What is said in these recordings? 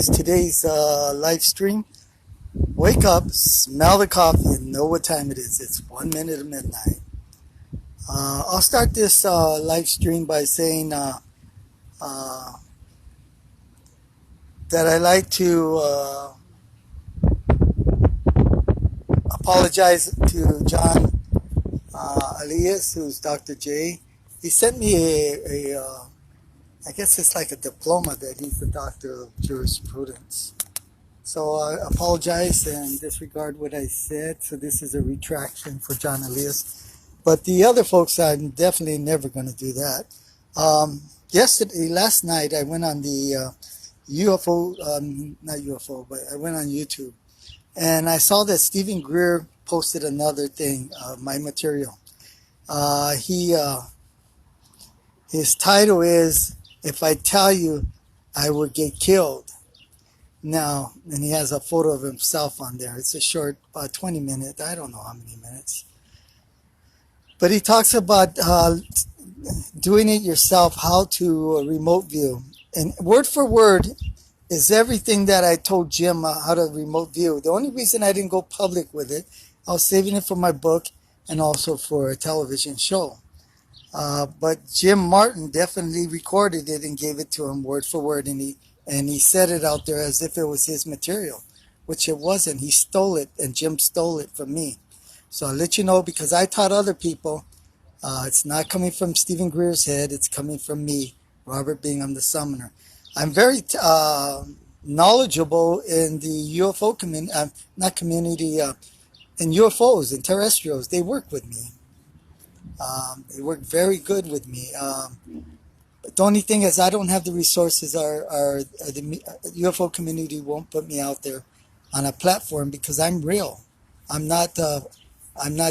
It's today's live stream. Wake up, smell the coffee, and know what time it is. It's 1 minute of midnight. I'll start this live stream by saying that I like to apologize to John Elias, who's Dr. J. He sent me I guess it's like a diploma that he's the doctor of jurisprudence. So I apologize and disregard what I said. So this is a retraction for John Elias. But the other folks, I'm definitely never going to do that. Last night, I went on the UFO, not UFO, but I went on YouTube. And I saw that Stephen Greer posted another thing, my material. His title is, "If I Tell You, I Will Get Killed." Now, and he has a photo of himself on there. It's a short, 20 minutes. I don't know how many minutes. But he talks about doing it yourself, how to remote view. And word for word is everything that I told Jim how to remote view. The only reason I didn't go public with it, I was saving it for my book and also for a television show. But Jim Martin definitely recorded it and gave it to him word for word, and he said it out there as if it was his material, which it wasn't. He stole it, and Jim stole it from me. So I'll let you know, because I taught other people. It's not coming from Stephen Greer's head. It's coming from me, Robert Bingham, the summoner. I'm very knowledgeable in the UFO community, in UFOs and terrestrials. They work with me. They work very good with me. But the only thing is I don't have the resources. The UFO community won't put me out there on a platform because I'm real. I'm not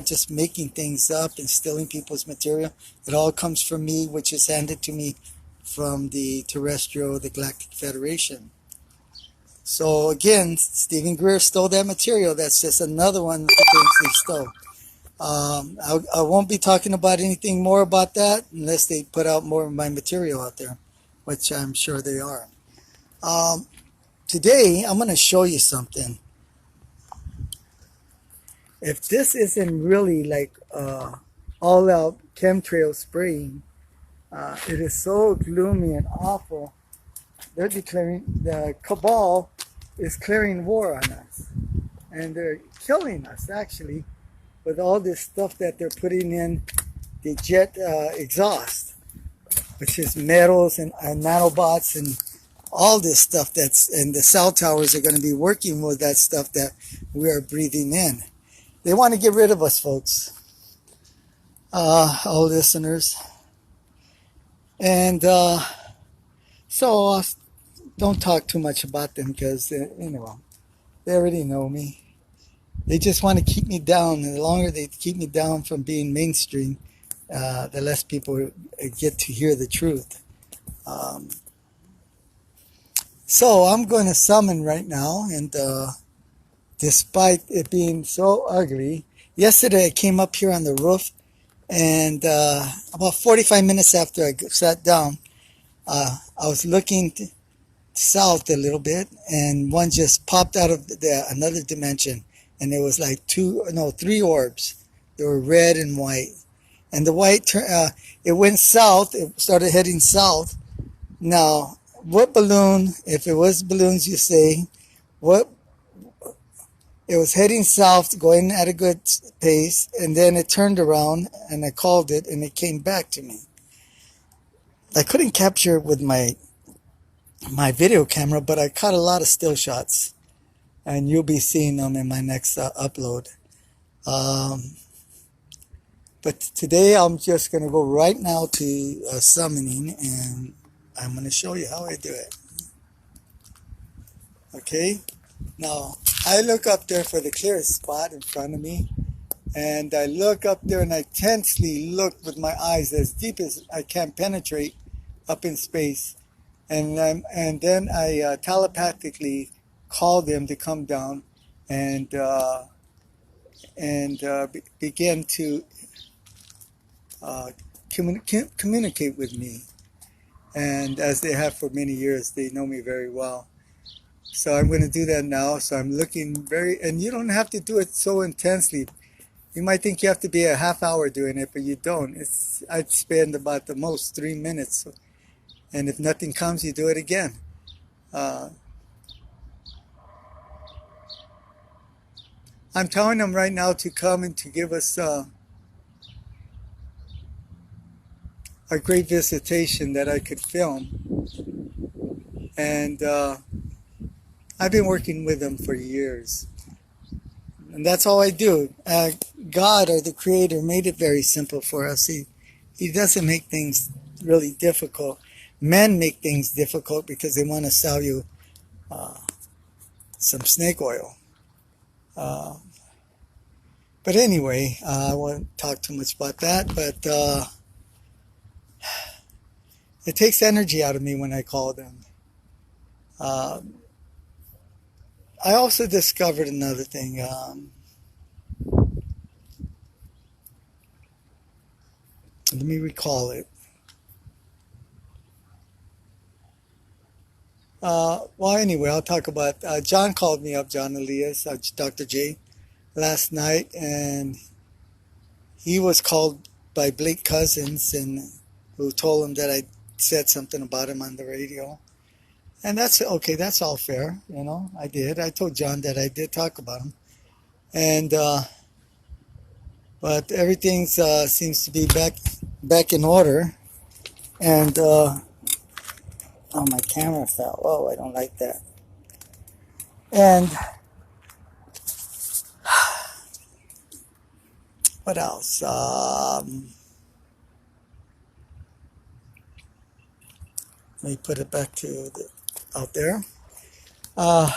just making things up and stealing people's material. It all comes from me, which is handed to me from the the Galactic Federation. So again, Stephen Greer stole that material. That's just another one of the things he stole. I won't be talking about anything more about that unless they put out more of my material out there, which I'm sure they are. Today, I'm going to show you something. If this isn't really like all-out chemtrail spraying, it is so gloomy and awful. They're declaring, the cabal is declaring war on us. And they're killing us, actually, with all this stuff that they're putting in the jet exhaust, which is metals and nanobots and all this stuff and the cell towers are going to be working with that stuff that we are breathing in. They want to get rid of us, folks, all listeners. And so don't talk too much about them because, they already know me. They just want to keep me down, and the longer they keep me down from being mainstream, the less people get to hear the truth. So I'm going to summon right now, and despite it being so ugly, yesterday I came up here on the roof, and about 45 minutes after I sat down, I was looking south a little bit, and one just popped out of another dimension. And it was like 3 orbs. They were red and white. And the white, it went south. It started heading south. Now, what balloon, if it was balloons you say, it was heading south, going at a good pace, and then it turned around, and I called it, and it came back to me. I couldn't capture it with my video camera, but I caught a lot of still shots. And you'll be seeing them in my next upload. But today I'm just going to go right now to summoning, and I'm going to show you how I do it. Okay? Now, I look up there for the clearest spot in front of me, and I look up there and I tensely look with my eyes as deep as I can penetrate up in space. And then I telepathically call them to come down and begin to communicate with me. And as they have for many years, they know me very well. So I'm going to do that now. So I'm looking very, and you don't have to do it so intensely. You might think you have to be a half hour doing it, but you don't. I'd spend about the most 3 minutes. And if nothing comes, you do it again. Uh, I'm telling them right now to come and to give us a great visitation that I could film. And I've been working with them for years. And that's all I do. God, or the Creator, made it very simple for us. He doesn't make things really difficult. Men make things difficult because they want to sell you some snake oil. Uh, but anyway, I won't talk too much about that. But it takes energy out of me when I call them. I also discovered another thing. Let me recall it. Well, anyway, I'll talk about. John called me up, John Elias, Dr. J, last night, and he was called by Blake Cousins, and who told him that I said something about him on the radio. And that's okay. That's all fair, you know. I did. I told John that I did talk about him, and but everything seems to be back in order. And oh, my camera fell. Oh, I don't like that. And what else? Let me put it back out there. I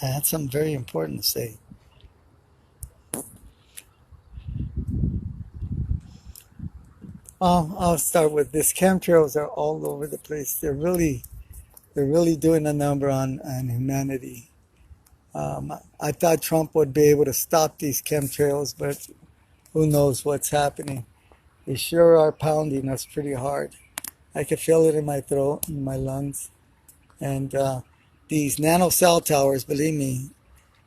had something very important to say. I'll start with this. Chemtrails are all over the place. They're really doing a number on humanity. I thought Trump would be able to stop these chemtrails, but who knows what's happening. They sure are pounding us pretty hard. I can feel it in my throat, in my lungs. And these nano cell towers, believe me,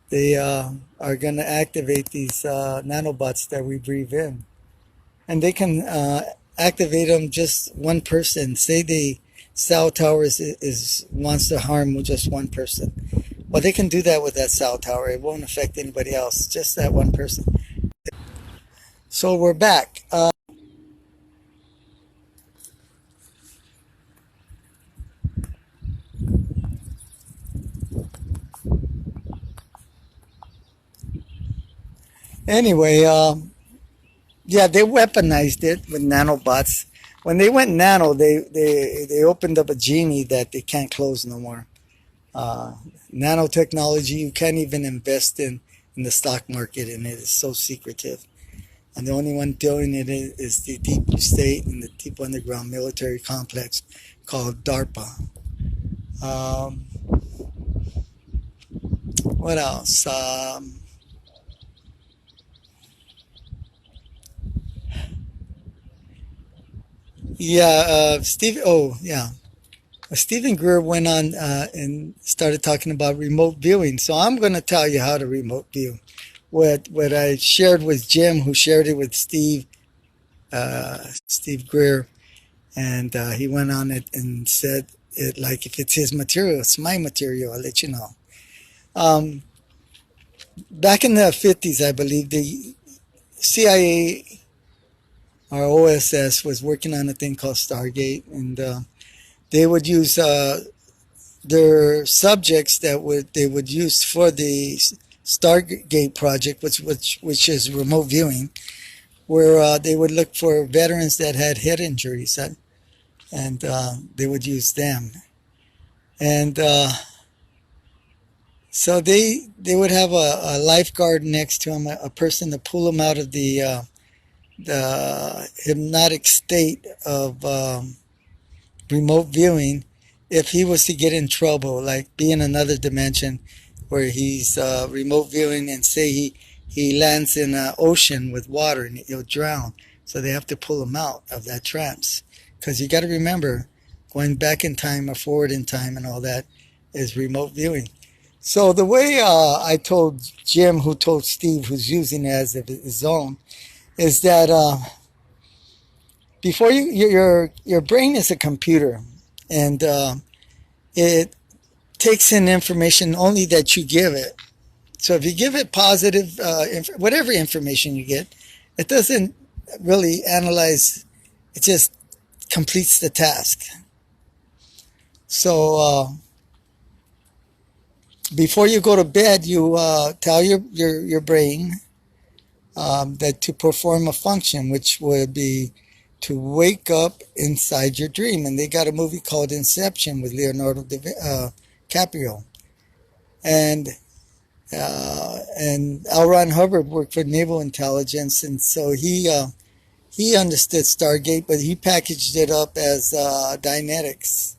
they are going to activate these nanobots that we breathe in. And they can activate them just one person. Say the cell tower wants to harm just one person. Well, they can do that with that cell tower. It won't affect anybody else, just that one person. So we're back. Anyway, yeah, they weaponized it with nanobots. When they went nano, they opened up a genie that they can't close no more. Nanotechnology, you can't even invest in the stock market, and it is so secretive. And the only one doing it is the deep state and the deep underground military complex called DARPA. What else? Yeah, Steve. Oh, yeah. Stephen Greer went on and started talking about remote viewing. So I'm going to tell you how to remote view. What I shared with Jim, who shared it with Steve Greer, and he went on it and said it like, if it's his material, it's my material. I'll let you know. Back in the 50s, I believe the CIA or OSS was working on a thing called Stargate, and they would use their subjects they would use for the Stargate project, which is remote viewing, where they would look for veterans that had head injuries, and they would use them. And so they would have a lifeguard next to him, a person to pull him out of the hypnotic state of remote viewing if he was to get in trouble, like be in another dimension where he's remote viewing, and say he lands in an ocean with water and he'll drown. So they have to pull him out of that trance. Because you got to remember, going back in time or forward in time and all that is remote viewing. So the way I told Jim, who told Steve, who's using it as his own, is that before your brain is a computer, and it takes in information only that you give it. So if you give it positive, whatever information you get, it doesn't really analyze. It just completes the task. So before you go to bed, you tell your brain that to perform a function, which would be to wake up inside your dream. And they got a movie called Inception with Leonardo DiCaprio. And L. Ron Hubbard worked for Naval Intelligence, and so he understood Stargate, but he packaged it up as Dynetics.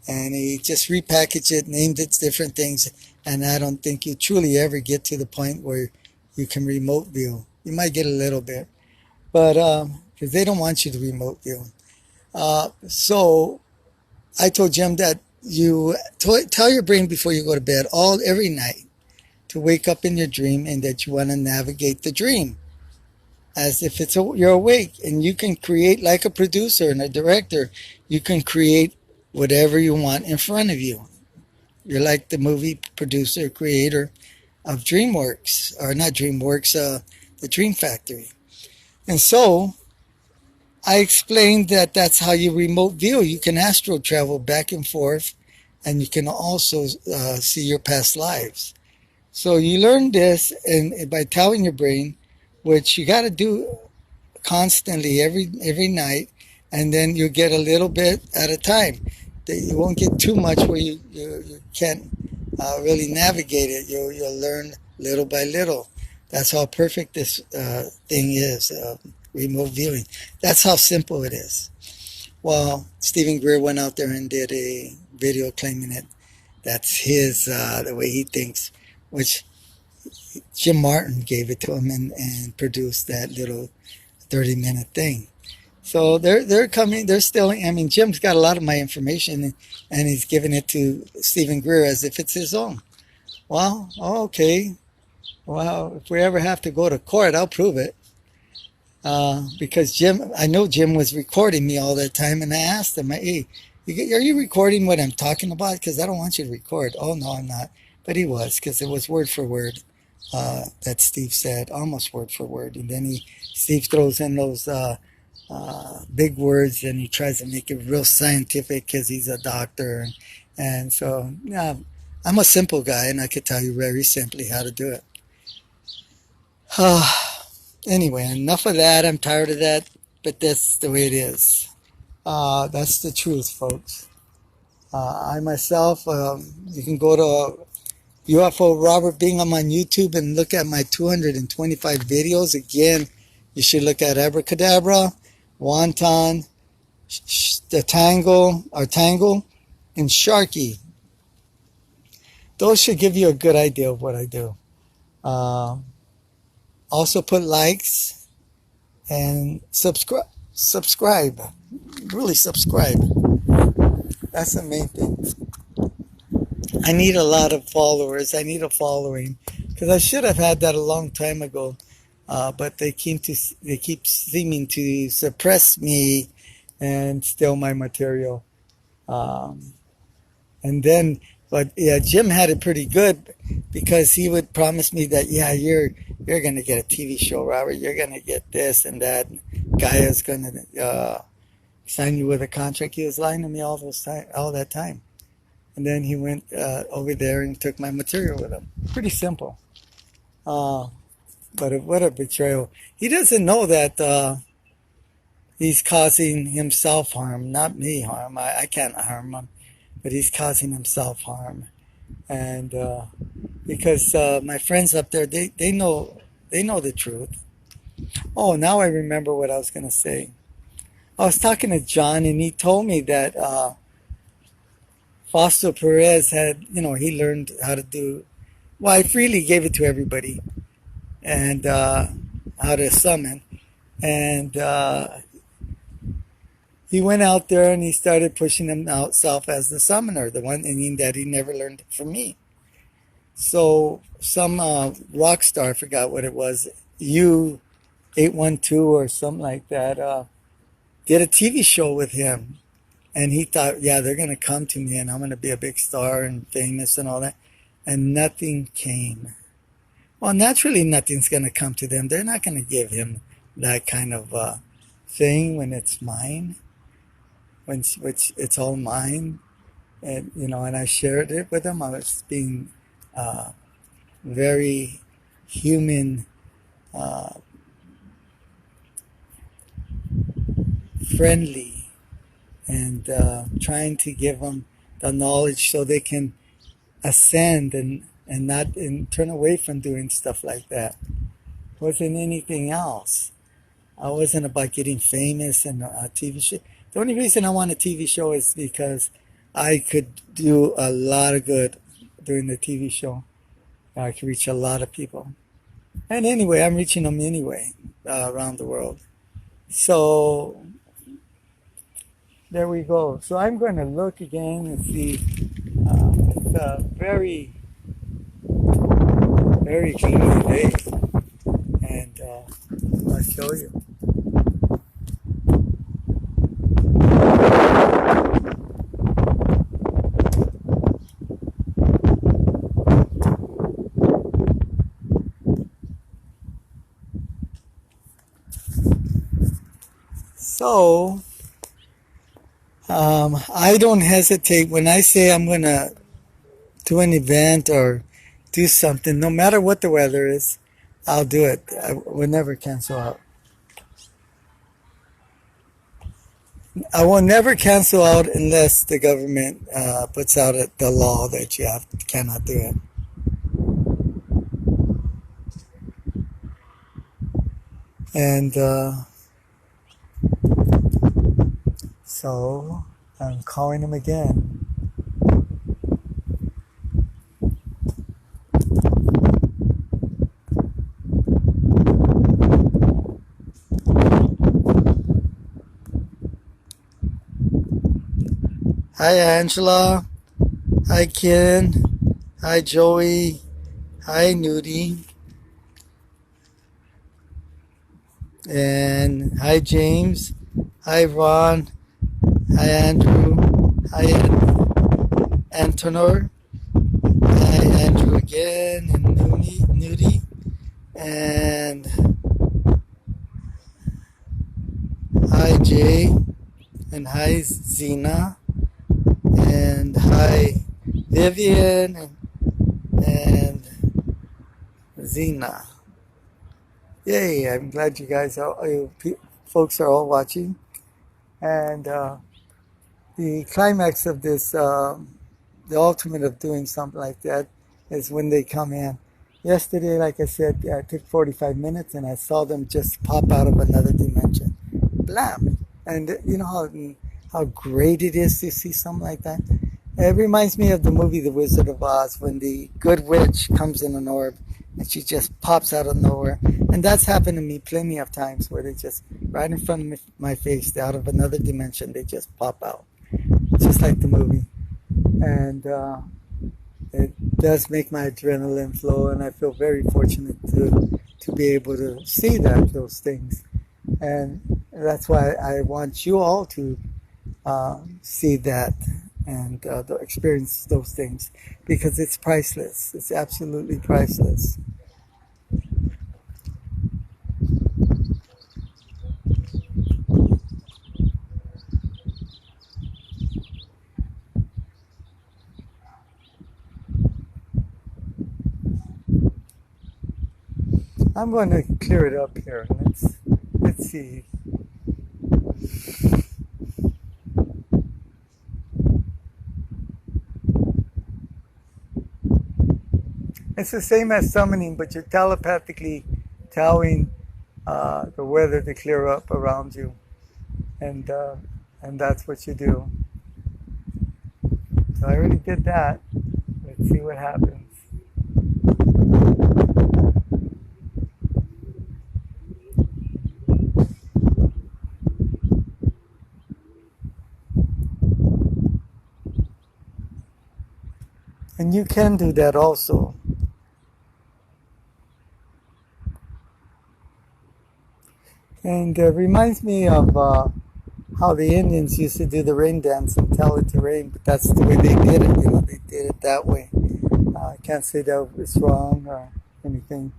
And he just repackaged it, named it different things, and I don't think you truly ever get to the point where you can remote view. You might get a little bit, but because they don't want you to remote view. So I told Jim that you tell your brain before you go to bed every night to wake up in your dream, and that you want to navigate the dream as if you're awake, and you can create, like a producer and a director, you can create whatever you want in front of you. You're like the movie producer, creator of DreamWorks, or not DreamWorks, the Dream Factory. And so I explained that that's how you remote view. You can astral travel back and forth, and you can also see your past lives. So you learn this and by telling your brain, which you got to do constantly every night, and then you get a little bit at a time. You won't get too much where you can't really navigate it. You'll learn little by little. That's how perfect this thing is, remote viewing. That's how simple it is. Well, Stephen Greer went out there and did a video claiming it. That's his, the way he thinks, which Jim Martin gave it to him and produced that little 30-minute thing. So they're coming, they're still, I mean, Jim's got a lot of my information, and he's giving it to Stephen Greer as if it's his own. Well, okay. Well, if we ever have to go to court, I'll prove it. Because I know Jim was recording me all that time, and I asked him, hey, are you recording what I'm talking about? Because I don't want you to record. Oh, no, I'm not. But he was, because it was word for word that Steve said, almost word for word. And then Steve throws in those big words, and he tries to make it real scientific because he's a doctor. And so, yeah, I'm a simple guy, and I could tell you very simply how to do it. Anyway, enough of that. I'm tired of that, but that's the way it is. That's the truth, folks. I myself, you can go to UFO Robert Bingham on YouTube and look at my 225 videos. Again, you should look at Abracadabra, Wonton, the Tangle, and Sharky. Those should give you a good idea of what I do. Also put likes and subscribe. Really subscribe. That's the main thing. I need a lot of followers. I need a following, because I should have had that a long time ago. But they keep seeming to suppress me and steal my material. But yeah, Jim had it pretty good, because he would promise me that, yeah, you're going to get a TV show, Robert. You're going to get this and that. Gaia's going to sign you with a contract. He was lying to me all that time. And then he went over there and took my material with him. Pretty simple. But what a betrayal. He doesn't know that he's causing himself harm, not me harm. I can't harm him, but he's causing himself harm. And because my friends up there, they know the truth. Oh, now I remember what I was going to say. I was talking to John, and he told me that Fausto Perez had, he learned how to do, well, I freely gave it to everybody, and how to summon. And he went out there and he started pushing himself as the summoner, the one meaning that he never learned it from me. So some rock star, I forgot what it was, U812 or something like that, did a TV show with him. And he thought, yeah, they're going to come to me and I'm going to be a big star and famous and all that. And nothing came. Well, naturally, nothing's going to come to them. They're not going to give him that kind of thing when it's mine, when it's all mine. And, and I shared it with him. I was being very human, friendly, and trying to give them the knowledge so they can ascend and turn away from doing stuff like that. It wasn't anything else. I wasn't about getting famous and a TV show. The only reason I want a TV show is because I could do a lot of good during the TV show. I could reach a lot of people. And anyway, I'm reaching them anyway around the world. So there we go. So I'm going to look again and see. It's a very, very gloomy day. And I'll show you. So, I don't hesitate when I say I'm going to do an event or do something, no matter what the weather is, I'll do it. I will never cancel out. I will never cancel out unless the government puts out the law that you cannot do it. And so I'm calling him again. Hi Angela. Hi Ken. Hi Joey. Hi Nudie. And hi James. Hi Ron. Hi Andrew. Hi Antonor. Hi Andrew again and Nudie. And hi Jay. And hi Zena. And hi Vivian and Zena. Yay, I'm glad you guys, folks are all watching. And the climax of this, the ultimate of doing something like that is when they come in. Yesterday, like I said, it took 45 minutes and I saw them just pop out of another dimension. Blam! And you know how great it is to see something like that? It reminds me of the movie The Wizard of Oz when the good witch comes in an orb and she just pops out of nowhere. And that's happened to me plenty of times where they just, right in front of my face, out of another dimension, they just pop out. Just like the movie. And it does make my adrenaline flow, and I feel very fortunate to be able to see those things. And that's why I want you all to see that and experience those things, because it's priceless. It's absolutely priceless. I'm going to clear it up here. Let's see. It's the same as summoning, but you're telepathically telling the weather to clear up around you, and that's what you do. So I already did that. Let's see what happens. And you can do that also. And it reminds me of how the Indians used to do the rain dance and tell it to rain, but that's the way they did it. They did it that way. I can't say that it's wrong or anything,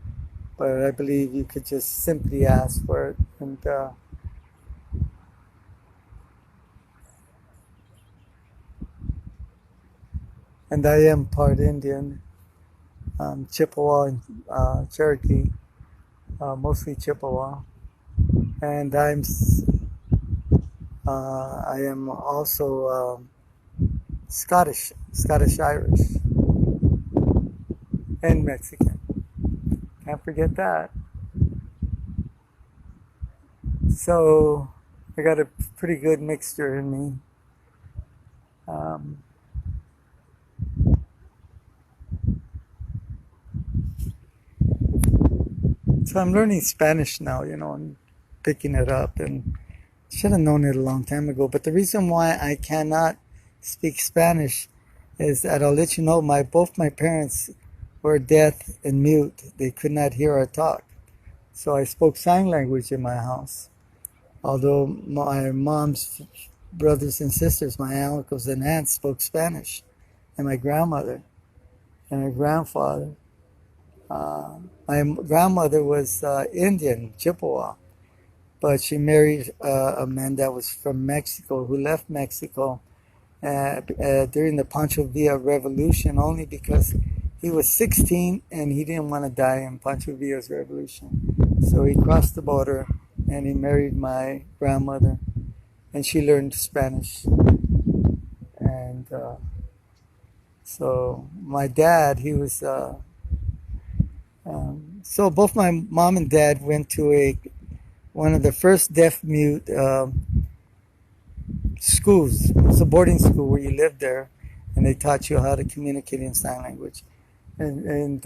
but I believe you could just simply ask for it. And I am part Indian, Chippewa and Cherokee, mostly Chippewa, and I am also Scottish Irish, and Mexican. Can't forget that. So I got a pretty good mixture in me. So I'm learning Spanish now, and picking it up, and should have known it a long time ago. But the reason why I cannot speak Spanish is that I'll let you know both my parents were deaf and mute. They could not hear or talk. So I spoke sign language in my house. Although my mom's brothers and sisters, my uncles and aunts spoke Spanish, and my grandmother and my grandfather. My grandmother was Indian, Chippewa, but she married a man that was from Mexico, who left Mexico during the Pancho Villa Revolution, only because he was 16 and he didn't want to die in Pancho Villa's revolution. So he crossed the border and he married my grandmother, and she learned Spanish. And so my dad, he was... so both my mom and dad went to one of the first deaf-mute schools. It was a boarding school where you lived there, and they taught you how to communicate in sign language. And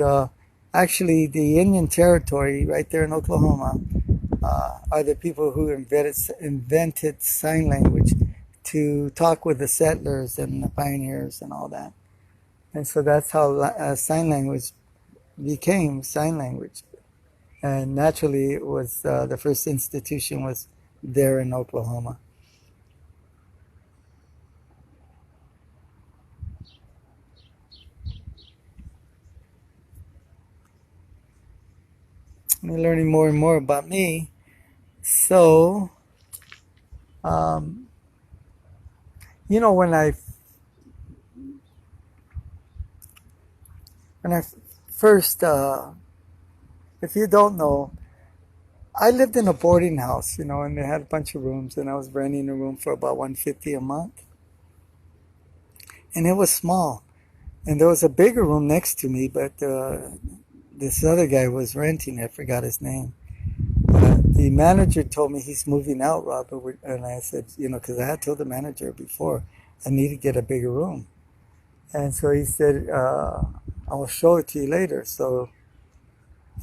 actually, the Indian Territory right there in Oklahoma are the people who invented sign language to talk with the settlers and the pioneers and all that. And so that's how sign language became sign language. And naturally, it was the first institution was there in Oklahoma. I'm learning more and more about me. So, when I first, if you don't know, I lived in a boarding house, and they had a bunch of rooms, and I was renting a room for about $150 a month, and it was small. And there was a bigger room next to me, but this other guy was renting. I forgot his name. The manager told me he's moving out, Robert, and I said, because I had told the manager before I need to get a bigger room, and so he said, I will show it to you later. So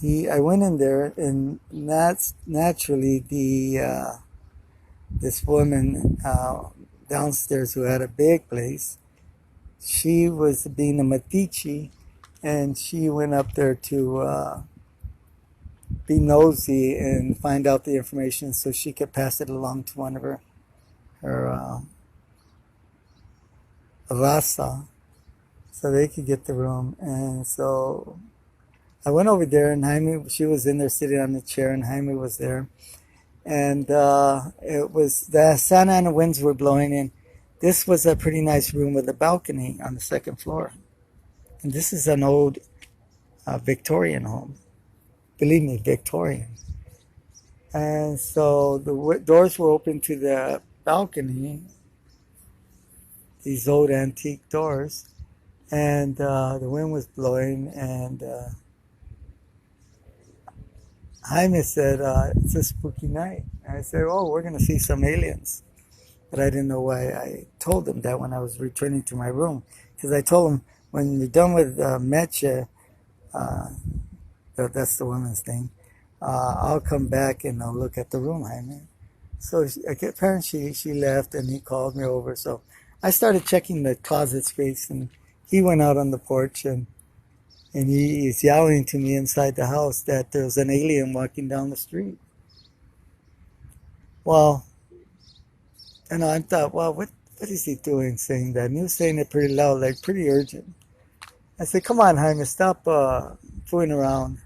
I went in there, and that's naturally this woman downstairs who had a big place. She was being a metiche, and she went up there to be nosy and find out the information so she could pass it along to one of her raza, so they could get the room. And so I went over there, and she was in there sitting on the chair, and Jaime was there. And it was the Santa Ana winds were blowing in. This was a pretty nice room with a balcony on the second floor. And this is an old Victorian home. Believe me, Victorian. And so the doors were open to the balcony, these old antique doors. And the wind was blowing, and Jaime said, it's a spooky night. And I said, oh, we're going to see some aliens. But I didn't know why I told him that when I was returning to my room. Because I told him, when you're done with Meche, that's the woman's name, I'll come back and I'll look at the room, Jaime. So apparently she left, and he called me over. So I started checking the closet space and he went out on the porch and he is yelling to me inside the house that there's an alien walking down the street. Well, and I thought, well, what is he doing saying that? And he was saying it pretty loud, like pretty urgent. I said, come on, Jaime, stop fooling around.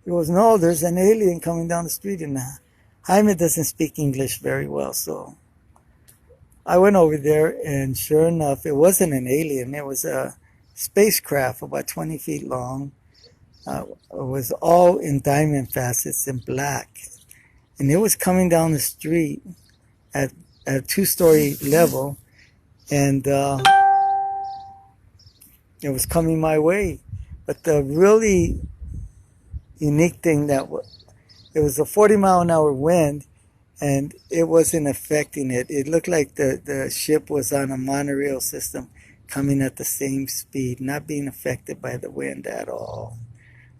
He goes, no, there's an alien coming down the street. And Jaime doesn't speak English very well, so I went over there, and sure enough, it wasn't an alien. It was a spacecraft about 20 feet long. It was all in diamond facets in black. And it was coming down the street at a 2-story level, and it was coming my way. But the really unique thing it was a 40-mile-an-hour wind, and it wasn't affecting it. It looked like the ship was on a monorail system coming at the same speed, not being affected by the wind at all.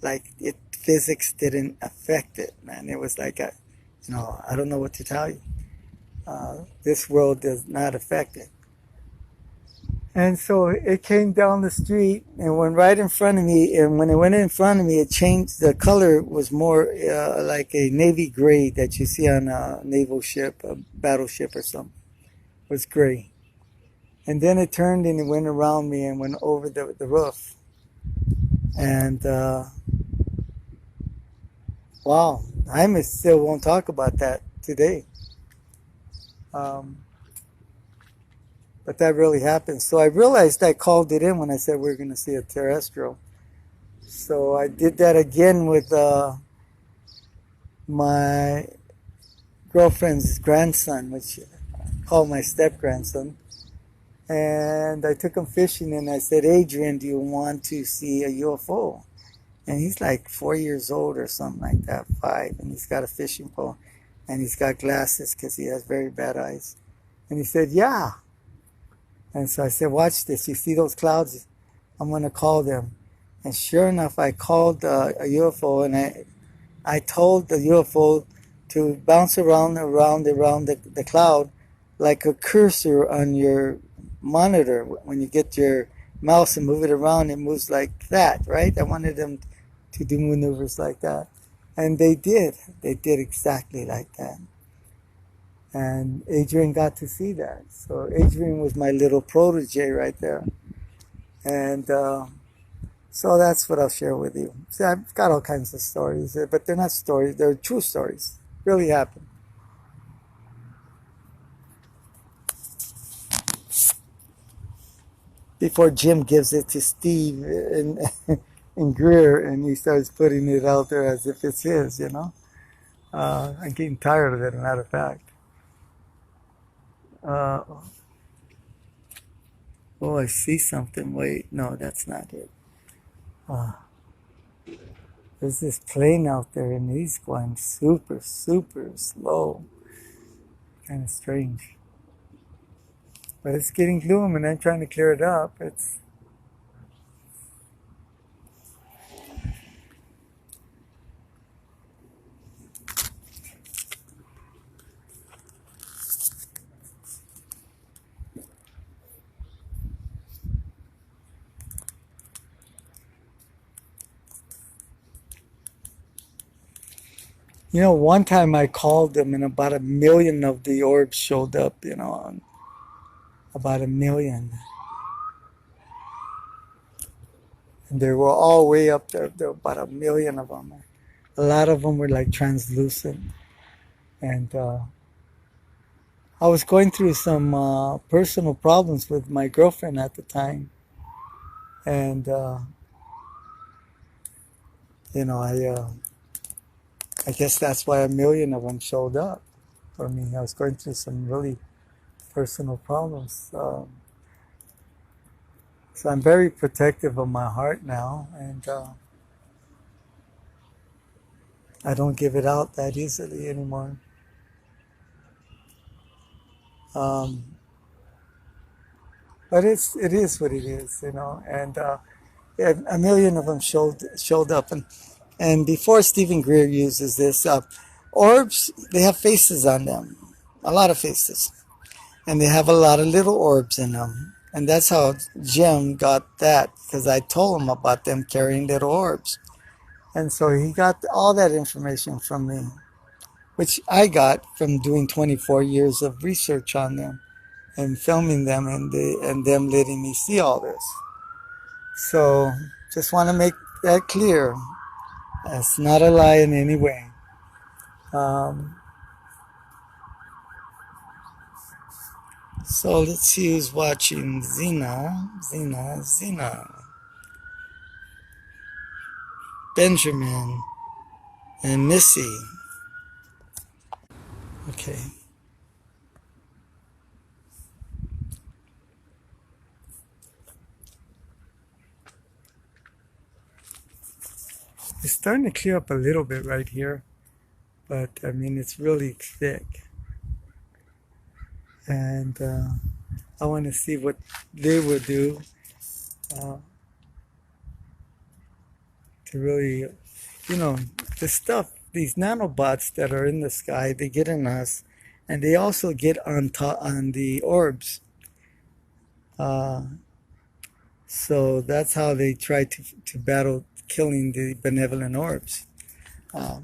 Like physics didn't affect it, man. It was like, I don't know what to tell you. This world does not affect it. And so it came down the street and went right in front of me. And when it went in front of me, it changed. The color was more like a navy gray that you see on a naval ship, a battleship or something. It was gray. And then it turned and it went around me and went over the roof. And wow, I still won't talk about that today. But that really happened. So I realized I called it in when I said we were going to see a terrestrial. So I did that again with my girlfriend's grandson, which I call my step-grandson. And I took him fishing, and I said, Adrian, do you want to see a UFO? And he's like 4 years old or something like that, 5. And he's got a fishing pole. And he's got glasses because he has very bad eyes. And he said, yeah. And so I said, watch this. You see those clouds? I'm going to call them. And sure enough, I called a UFO, and I told the UFO to bounce around the cloud like a cursor on your monitor. When you get your mouse and move it around, it moves like that, right? I wanted them to do maneuvers like that. And they did. They did exactly like that. And Adrian got to see that. So Adrian was my little protege right there. And so that's what I'll share with you. See, I've got all kinds of stories, but they're not stories. They're true stories. Really happened. Before Jim gives it to Steve and Greer, and he starts putting it out there as if it's his, I'm getting tired of it, as a matter of fact. Oh, I see something. Wait, no, that's not it. There's this plane out there, and he's going super, super slow. Kind of strange. But it's getting gloom, and I'm trying to clear it up. One time I called them, and about 1 million of the orbs showed up, about 1 million. And they were all way up there. There were about 1 million of them. A lot of them were like translucent. And I was going through some personal problems with my girlfriend at the time. And, I guess that's why 1 million of them showed up for me. I was going through some really personal problems. So I'm very protective of my heart now, and I don't give it out that easily anymore. But it is what it is, and 1 million of them showed up. And before Stephen Greer uses this, orbs, they have faces on them, a lot of faces. And they have a lot of little orbs in them. And that's how Jim got that, because I told him about them carrying little orbs. And so he got all that information from me, which I got from doing 24 years of research on them and filming them, and them letting me see all this. So just want to make that clear. It's not a lie in any way. Um, so let's see who's watching. Zena, Benjamin, and Missy. Okay. It's starting to clear up a little bit right here, but I mean, it's really thick. And I want to see what they would do uh, to really, the stuff, these nanobots that are in the sky, they get in us, and they also get on the orbs. So that's how they try to battle killing the benevolent orbs,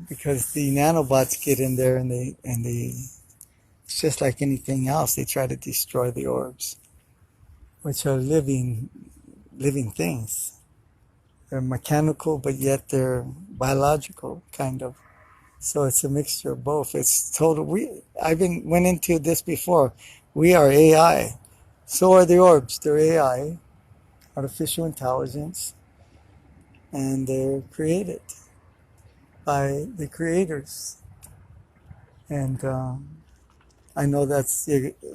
because the nanobots get in there, and they it's just like anything else. They try to destroy the orbs, which are living things. They're mechanical, but yet they're biological, kind of. So it's a mixture of both. It's total. Went into this before. We are AI. So are the orbs. They're AI, artificial intelligence, and they're created by the creators. And I know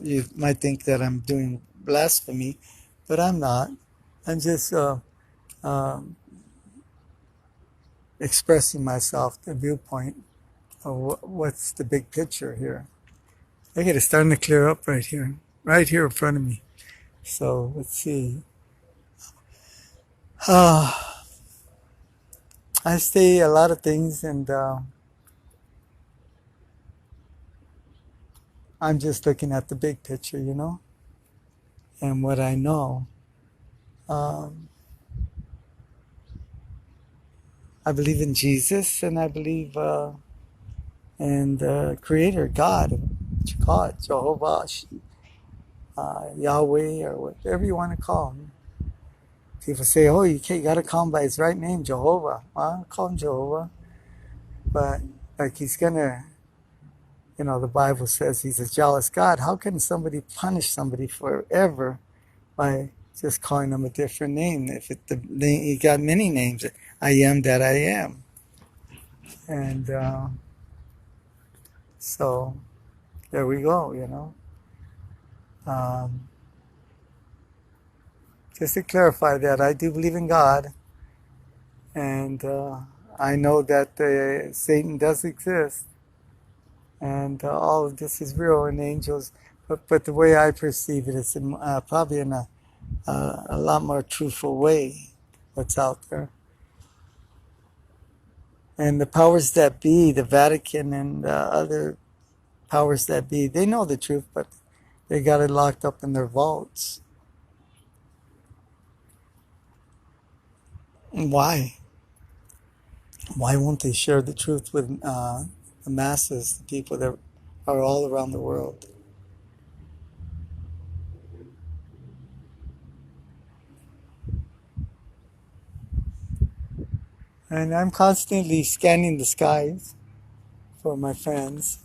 you might think that I'm doing blasphemy, but I'm not. I'm just expressing myself, the viewpoint of what's the big picture here. Look at it, starting to clear up right here in front of me. So let's see. I say a lot of things, and I'm just looking at the big picture, and what I know. I believe in Jesus, and I believe in the Creator, God, what you call it, Jehovah, Yahweh, or whatever you want to call him. People say, "Oh, you got to call him by his right name, Jehovah." Well, I call him Jehovah, but like he's gonna, the Bible says he's a jealous God. How can somebody punish somebody forever by just calling him a different name? If he got many names, I am that I am, and so there we go. Just to clarify that I do believe in God, and I know that Satan does exist, and all of this is real, and angels. But the way I perceive it is probably in a lot more truthful way. What's out there, and the powers that be, the Vatican and other powers that be, they know the truth, but they got it locked up in their vaults. Why? Why won't they share the truth with the masses, the people that are all around the world? And I'm constantly scanning the skies for my friends.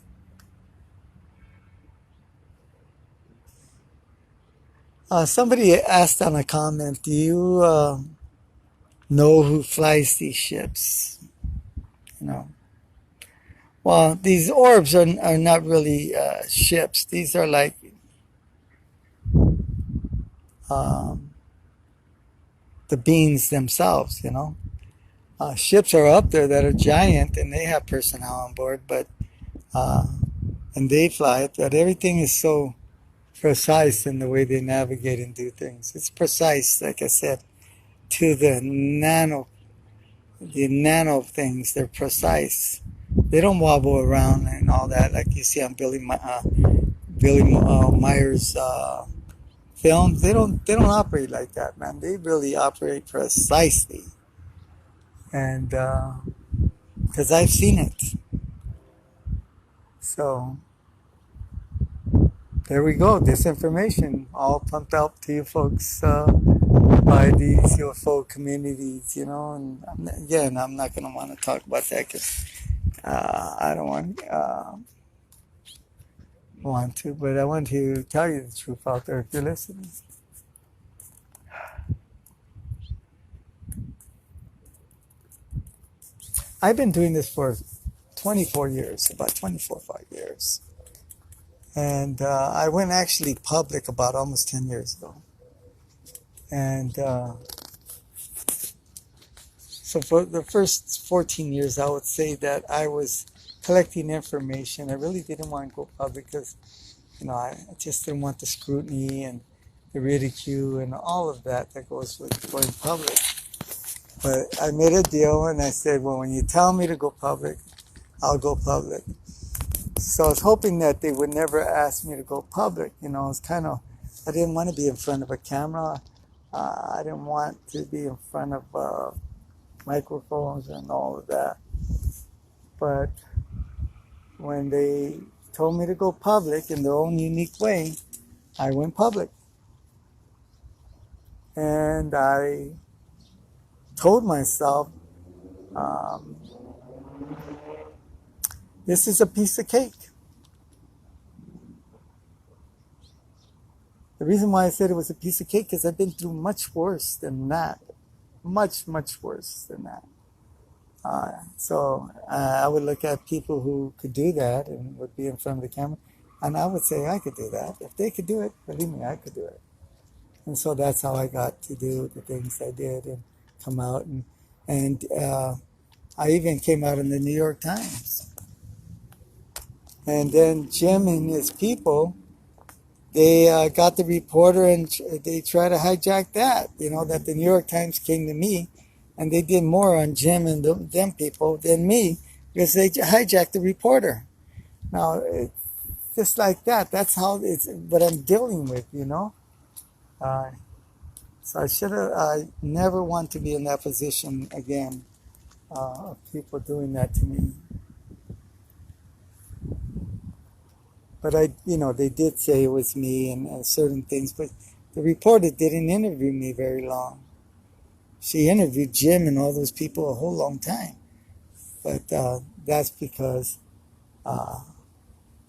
Somebody asked on a comment, do you know who flies these ships? Well, these orbs are not really ships. These are like the beings themselves, ships are up there that are giant, and they have personnel on board, but and they fly it, but everything is so precise in the way they navigate and do things. It's precise, like I said, to the nano things. They're precise. They don't wobble around and all that like you see on Billy Myers' films, they don't operate like that, man. They really operate precisely, and because I've seen it. So there we go. This information all pumped out to you folks by these UFO communities, And again, I'm not going to want to talk about that because I don't want to, but I want to tell you the truth out there if you're listening. I've been doing this for 24 years, about 24, 5 years. And I went actually public about almost 10 years ago. And so for the first 14 years, I would say that I was collecting information. I really didn't want to go public because, I just didn't want the scrutiny and the ridicule and all of that goes with going public. But I made a deal and I said, well, when you tell me to go public, I'll go public. So I was hoping that they would never ask me to go public. It's I didn't want to be in front of a camera. I didn't want to be in front of microphones and all of that. But when they told me to go public in their own unique way, I went public. And I told myself, this is a piece of cake. The reason why I said it was a piece of cake is I've been through much worse than that. Much, much worse than that. So I would look at people who could do that and would be in front of the camera, and I would say I could do that. If they could do it, believe me, I could do it. And so that's how I got to do the things I did and come out. And I even came out in the New York Times. And then Jim and his people, they got the reporter and they tried to hijack that, that the New York Times came to me and they did more on Jim and them people than me because they hijacked the reporter. Now, it's just like that. That's how it's what I'm dealing with, So I never want to be in that position again of people doing that to me. But they did say it was me and certain things, but the reporter didn't interview me very long. She interviewed Jim and all those people a whole long time. But that's because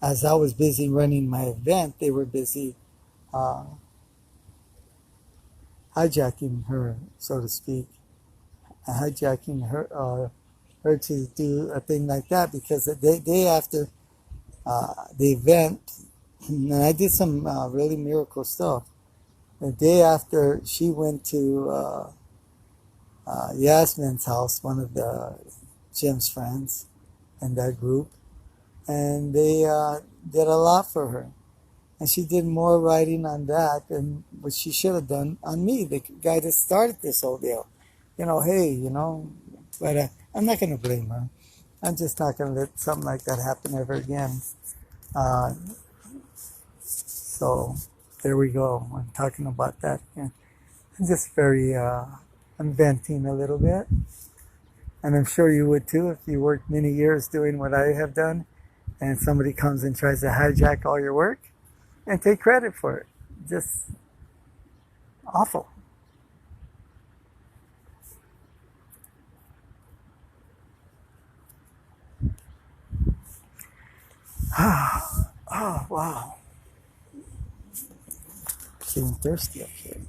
as I was busy running my event, they were busy hijacking her, so to speak, hijacking her to do a thing like that because the day after the event, and I did some really miracle stuff. The day after, she went to Yasmin's house, one of Jim's friends in that group, and they did a lot for her. And she did more writing on that than what she should have done on me, the guy that started this whole deal. But I'm not going to blame her. I'm just not going to let something like that happen ever again. So there we go. I'm talking about that again. I'm just I'm venting a little bit. And I'm sure you would too if you worked many years doing what I have done and somebody comes and tries to hijack all your work and take credit for it. Just awful. Oh, wow. Getting thirsty up here.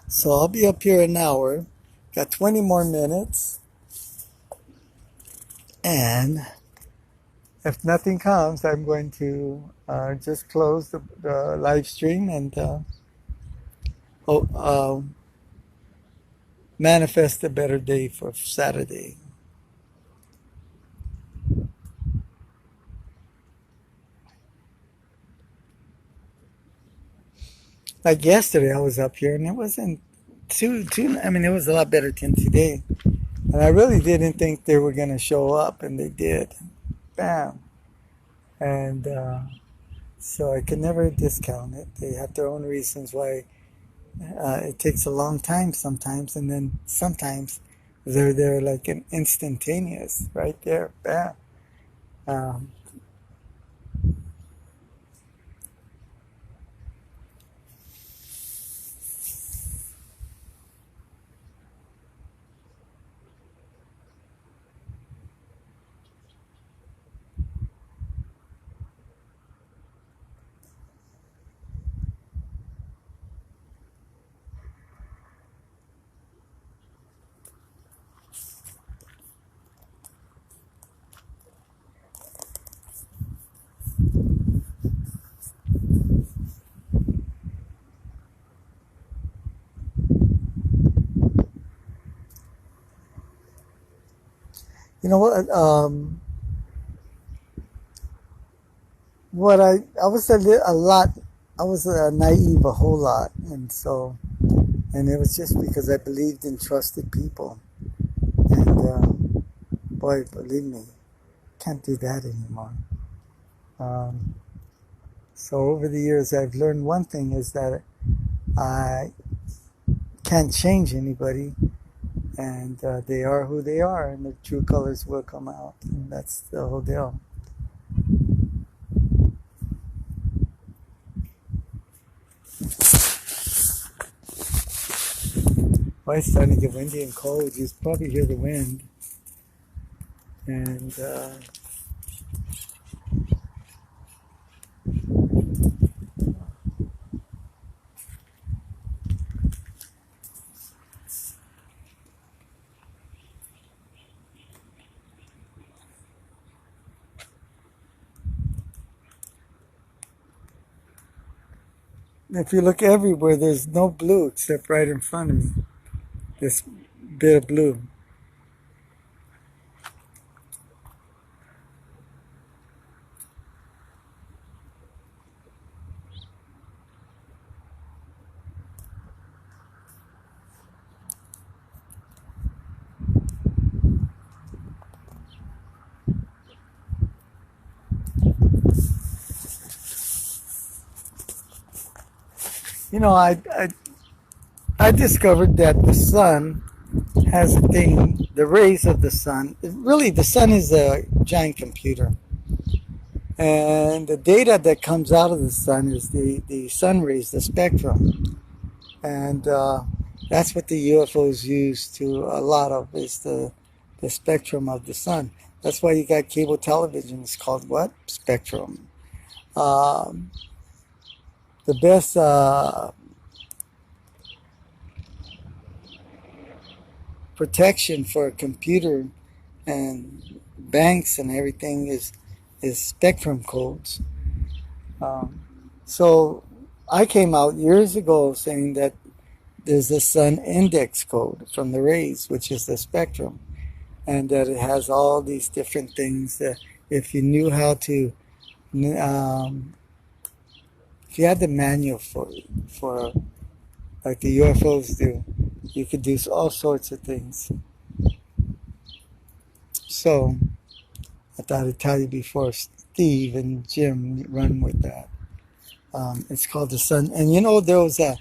So I'll be up here an hour. Got 20 more minutes. And if nothing comes, I'm going to just close the live stream and manifest a better day for Saturday. Like yesterday, I was up here and it wasn't it was a lot better than today. And I really didn't think they were going to show up, and they did. Bam. And so I can never discount it. They have their own reasons why it takes a long time sometimes, and then sometimes they're there like an instantaneous, right there. Bam. Um, you know what? I was a lot. I was naive a whole lot, and so and it was just because I believed in trusted people, and boy, believe me, can't do that anymore. Um, so over the years, I've learned one thing is that I can't change anybody, and they are who they are, and their true colors will come out, and that's the whole deal. Well, it's starting to get windy and cold. You probably hear the wind, and if you look everywhere, there's no blue except right in front of me. This bit of blue. You know, I discovered that the sun has a thing, the rays of the sun. Really, the sun is a giant computer. And the data that comes out of the sun is the sun rays, the spectrum. And that's what the UFOs use to a lot of is the spectrum of the sun. That's why you got cable television. It's called what? Spectrum. Um, the best protection for a computer and banks and everything is spectrum codes. Um, so I came out years ago saying that there's a sun index code from the rays, which is the spectrum, and that it has all these different things that if you knew how to, if you had the manual for like the UFOs do, you could do all sorts of things. So I thought I'd tell you before Steve and Jim run with that. It's called the sun. And you know, there was a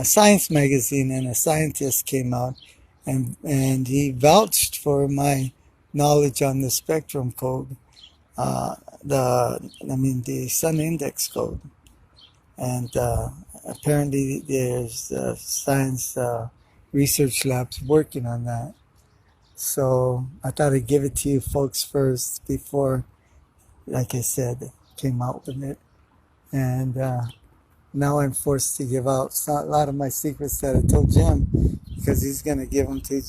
science magazine, and a scientist came out, and he vouched for my knowledge on the spectrum code, the sun index code. And apparently there's science research labs working on that. So I thought I'd give it to you folks first before, like I said, came out with it. And now I'm forced to give out a lot of my secrets that I told Jim, because he's going to give them to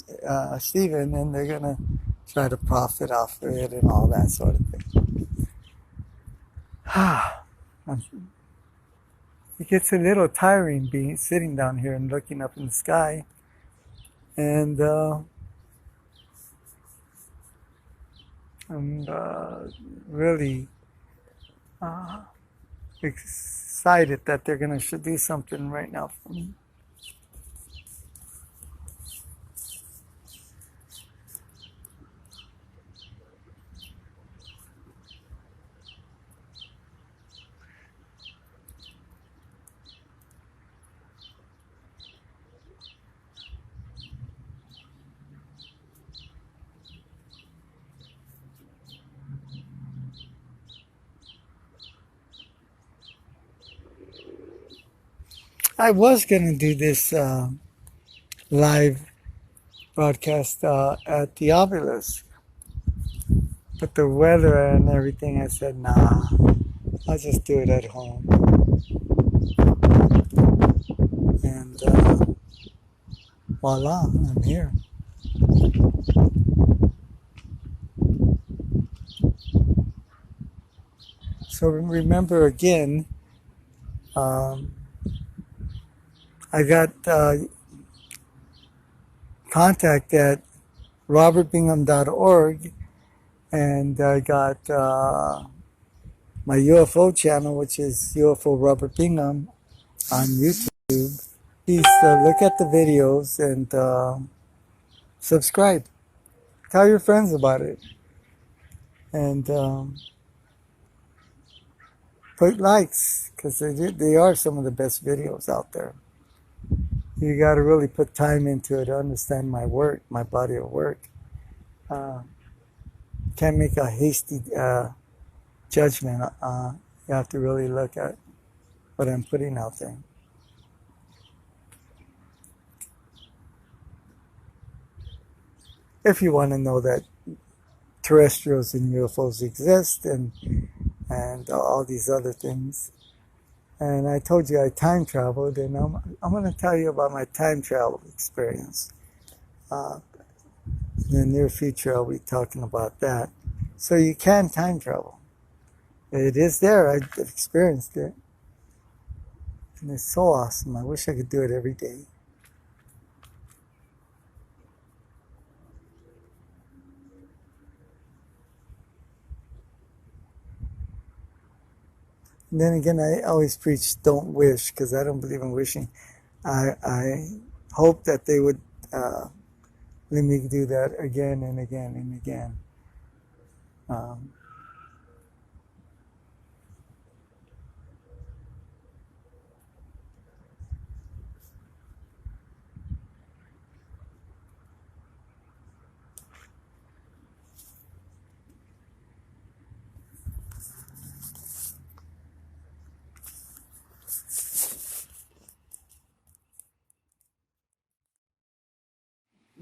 Steven, and they're going to try to profit off of it and all that sort of thing. It gets a little tiring being sitting down here and looking up in the sky. And I'm really excited that they're going to do something right now for me. I was going to do this live broadcast at the Ovilus, but the weather and everything, I said, nah, I'll just do it at home. And voila, I'm here. So remember again, um, I got contact at robertbingham.org, and I got my UFO channel, which is UFO Robert Bingham on YouTube. Please look at the videos and subscribe. Tell your friends about it. And put likes, because they are some of the best videos out there. You got to really put time into it to understand my work, my body of work. Can't make a hasty judgment. You have to really look at what I'm putting out there. If you want to know that terrestrials and UFOs exist and all these other things. And I told you I time traveled, and I'm going to tell you about my time travel experience. In the near future, I'll be talking about that. So you can time travel. It is there. I've experienced it. And it's so awesome. I wish I could do it every day. And then again, I always preach don't wish, because I don't believe in wishing. I hope that they would let me do that again and again and again.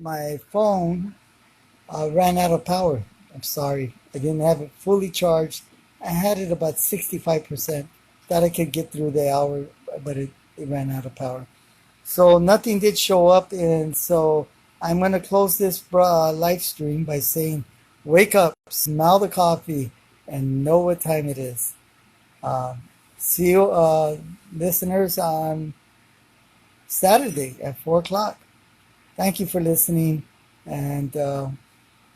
My phone ran out of power. I'm sorry. I didn't have it fully charged. I had it about 65%. Thought I could get through the hour, but it ran out of power. So nothing did show up, and so I'm going to close this live stream by saying, wake up, smell the coffee, and know what time it is. See you, listeners, on Saturday at 4 o'clock. Thank you for listening, and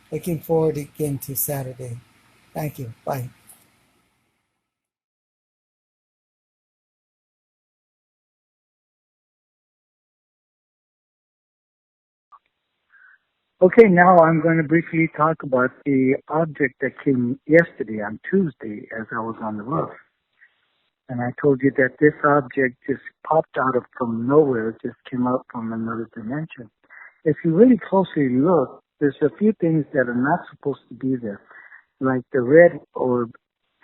looking forward again to Saturday. Thank you. Bye. Okay, now I'm going to briefly talk about the object that came yesterday on Tuesday as I was on the roof. And I told you that this object just popped out of from nowhere, it just came up from another dimension. If you really closely look, there's a few things that are not supposed to be there. Like the red orb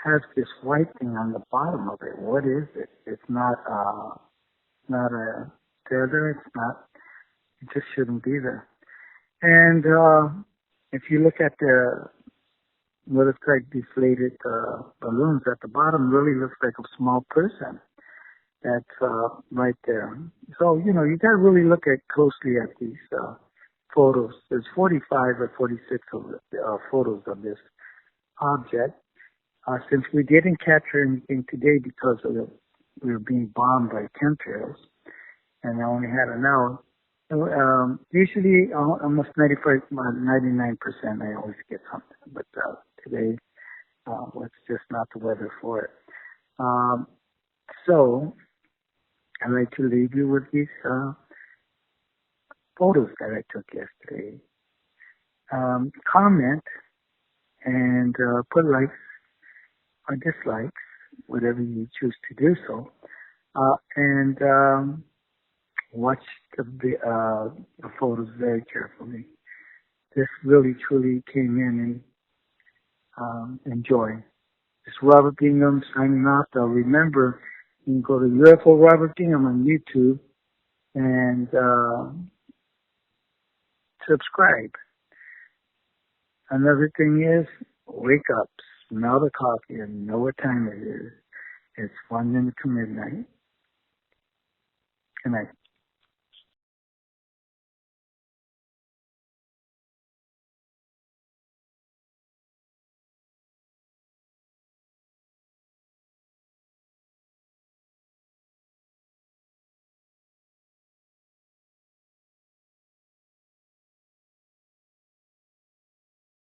has this white thing on the bottom of it. What is it? It's not a feather. It's not. It just shouldn't be there. And if you look at the what looks like deflated balloons at the bottom, really looks like a small person that's right there. So you got to really look at closely at these photos. There's 45 or 46 of photos of this object. Since we didn't capture anything today because we were being bombed by chemtrails, and I only had an hour. So, usually almost 99% I always get something, but today it's just not the weather for it. So I'd like to leave you with these photos that I took yesterday. Comment and put likes or dislikes, whatever you choose to do so, and watch the photos very carefully. This really, truly came in and enjoy. It's Robert Bingham signing off. Remember, You can go to UFO Robert Bingham on YouTube and subscribe. Another thing is, wake up, smell the coffee, and know what time it is. It's 1 minute to midnight. Good night.